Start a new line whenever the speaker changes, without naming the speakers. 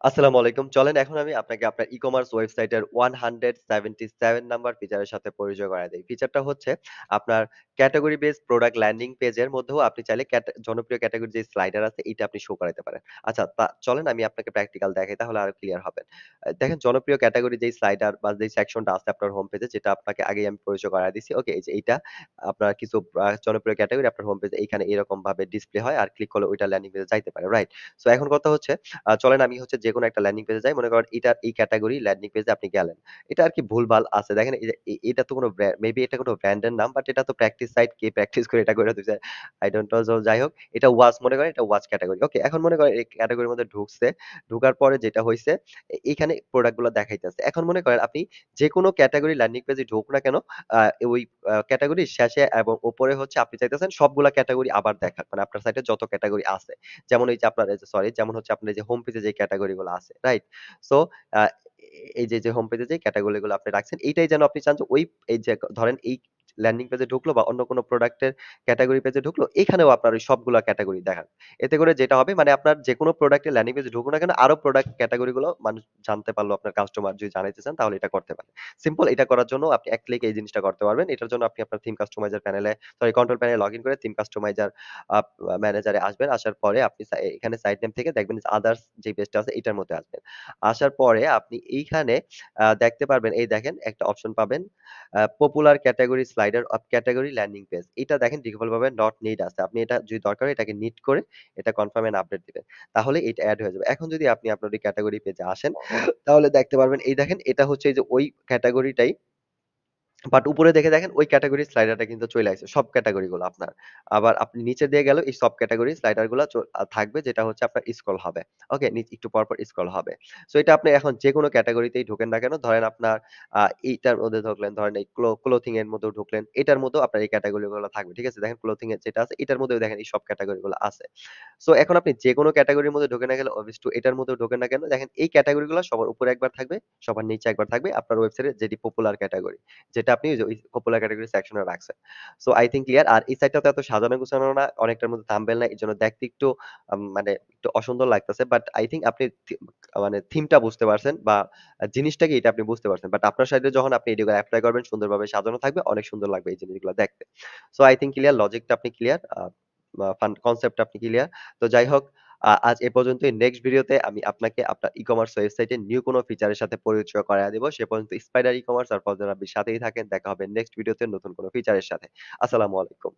আসসালামু আলাইকুম। চলেন এখন আমি আপনাকে আপনার ই-কমার্স ওয়েবসাইটের 177 নাম্বার ফিচারের সাথে পরিচয় করায় দেই। ফিচারটা হচ্ছে আপনার ক্যাটেগরি বেসড প্রোডাক্ট ল্যান্ডিং পেজের মধ্যেও আপনি চাইলে জনপ্রিয় ক্যাটেগরির যে স্লাইডার আছে এটা আপনি শো করাইতে পারেন। আচ্ছা চলেন আমি আপনাকে প্র্যাকটিক্যাল দেখাই তাহলে আরো ক্লিয়ার হবেন। দেখেন জনপ্রিয় ক্যাটেগরি যেই স্লাইডার বা যেই সেকশনটা আছে আপনার হোম পেজে যেটা আপনাকে আগেই আমি পরিচয় করায় দিছি। ওকে এই যে এইটা আপনার কিছু জনপ্রিয় ক্যাটেগরি আপনার হোম পেজে এইখানে এরকমভাবে ডিসপ্লে হয় আর ক্লিক করলে ওইটা ল্যান্ডিং পেজে যাইতে পারে। রাইট? সো এখন কথা হচ্ছে চলেন আমি হচ্ছে যেকোনো একটা ল্যান্ডিং পেজে যাই। মনে করেন এটার এই ক্যাটেগরি ল্যান্ডিং পেজে আপনি গেলেন। এটা আরকি ভুলভাল আছে। দেখেন এই যে এটা তো কোনো মেবি এটা কোনো ব্র্যান্ডের নাম বাট এটা তো প্র্যাকটিস সাইট কে প্র্যাকটিস করে এটা কইরা দিছে। আই ডোন্ট নো সো যাই হোক। এটা ওয়াচ মনে করেন এটা ওয়াচ ক্যাটেগরি। ওকে এখন মনে করেন এই ক্যাটেগরির মধ্যে ঢুকছে। ঢোকার পরে যেটা হইছে এইখানে প্রোডাক্ট গুলা দেখাইতেছে। এখন মনে করেন আপনি যেকোনো ক্যাটেগরি ল্যান্ডিং পেজে ঢোক না কেন আ ওই ক্যাটেগরির শেষে এবং উপরে হচ্ছে আপনি চাইতেছেন সবগুলা ক্যাটেগরি আবার দেখাক। মানে আপনার সাইটে যত ক্যাটেগরি আছে। যেমন এই যে আপনার এই যে সরি যেমন হচ্ছে আপনার এই যে হোম পেজে যে ক্যাটেগরি গুলো আছে, রাইট? সো আ এই যে হোম পেজে যে ক্যাটেগরি গুলো আপনি রাখছেন, এইটাই যেন আপনি চান যে ওই এই যে ধরেন এই ল্যান্ডিং পেজে ঢুকলো বা অন্য কোনো প্রোডাক্টের ক্যাটেগরি পেজে ঢুকলো, এখানেও আপনার ওই সবগুলা ক্যাটেগরি দেখান। এতে করে যেটা হবে মানে আপনার যেকোনো প্রোডাক্টের ল্যান্ডিং পেজে ঢুকুক না কেন আরো প্রোডাক্ট ক্যাটেগরি গুলো মানুষ জানতে পারলো আপনার কাস্টমার যদি জানাইতে চান তাহলে এটা করতে পারেন। সিম্পল এটা করার জন্য আপনি এক ক্লিকে এই জিনিসটা করতে পারবেন। এটার জন্য আপনি আপনার থিম কাস্টমাইজার প্যানেলে সরি কন্ট্রোল প্যানেলে লগইন করে থিম কাস্টমাইজার আপ ম্যানেজারে আসবেন। আসার পরে আপনি এখানে সাইট নেম থেকে দেখবেন যে আদার্স যে পেজটা আছে এটার মধ্যে আসবেন। আসার পরে আপনি এইখানে দেখতে পারবেন এই দেখেন একটা অপশন পাবেন। Popular category slider of category landing page. এটা দেখেন ডিফল্ট ভাবে নট নিড আছে। আপনি এটা যদি দরকার হয় এটাকে নিড করে এটা কনফার্ম এন্ড আপডেট দিবেন। তাহলে এটা এড হয়ে যাবে। এখন যদি আপনি আপনার ওই ক্যাটেগরি পেজে আসেন তাহলে দেখতে পারবেন এই দেখেন এটা হচ্ছে এই যে ওই ক্যাটেগরিটাই বাট উপরে দেখে দেখেন ওই ক্যাটেগরির স্লাইডারটা কিন্তু চইলা আইছে। সব ক্যাটেগরি গুলো আপনার। আবার আপনি নিচে দিয়ে গেলেও এই সব ক্যাটেগরি স্লাইডার গুলা থাকবে যেটা হচ্ছে আপনার স্ক্রল হবে। ওকে? একটু পরপর স্ক্রল হবে। সো এটা আপনি এখন যেকোনো ক্যাটেগরিতেই ঢোকেন না কেন, ধরেন আপনার এইটার মধ্যে ঢুকলেন, ধরেন এই ক্লথিং এর মধ্যেও ঢুকলেন। এটার মধ্যেও আপনার এই ক্যাটেগরি গুলো থাকবে। ঠিক আছে? দেখেন ক্লথিং এর যেটা আছে এটার মধ্যেও দেখেন এই সব ক্যাটেগরি গুলো আছে। সো এখন আপনি যেকোনো ক্যাটেগরির মধ্যে ঢোকেন না গেলে obvious to এটার মধ্যেও ঢোকেন না কেন, দেখেন এই ক্যাটেগরি গুলো সবার উপরে একবার থাকবে, সবার নিচে একবার থাকবে আপনার ওয়েবসাইটে যেটি পপুলার ক্যাটেগরি। যেটা আপনি ওই পপুলার ক্যাটেগরি সেকশনে রাখছেন। So I think clear. আর এই সাইটটা তো এত সাজানো গুছানো না, অনেকটার মধ্যে থাম্বনেল নাই। এজন্য দেখতে একটু মানে একটু অসুন্দর লাগতেছে। বাট আই থিংক আপনি মানে থিমটা বুঝতে পারছেন বা জিনিসটা কি এটা আপনি বুঝতে পারছেন। বাট আপনার সাইটে যখন আপনি এগুলো এপ্লাই করবেন সুন্দরভাবে সাজানো থাকবে, অনেক সুন্দর লাগবে এই জিনিসগুলো দেখতে। সো আই থিংক ক্লিয়ার, লজিকটা আপনি ক্লিয়ার, কনসেপ্টটা আপনি ক্লিয়ার। তো যাই হোক আজ এ পর্যন্তই। নেক্সট ভিডিওতে আমি আপনাকে আপনার ই-কমার্স ওয়েবসাইটে নিউ কোনো ফিচারের সাথে পরিচয় করায় দিব। সে পর্যন্ত স্পাইডার ই-কমার্স আর ফজলার রাব্বির সাথেই থাকেন। দেখা হবে নেক্সট ভিডিওতে নতুন কোনো ফিচারের সাথে। আসসালামু আলাইকুম।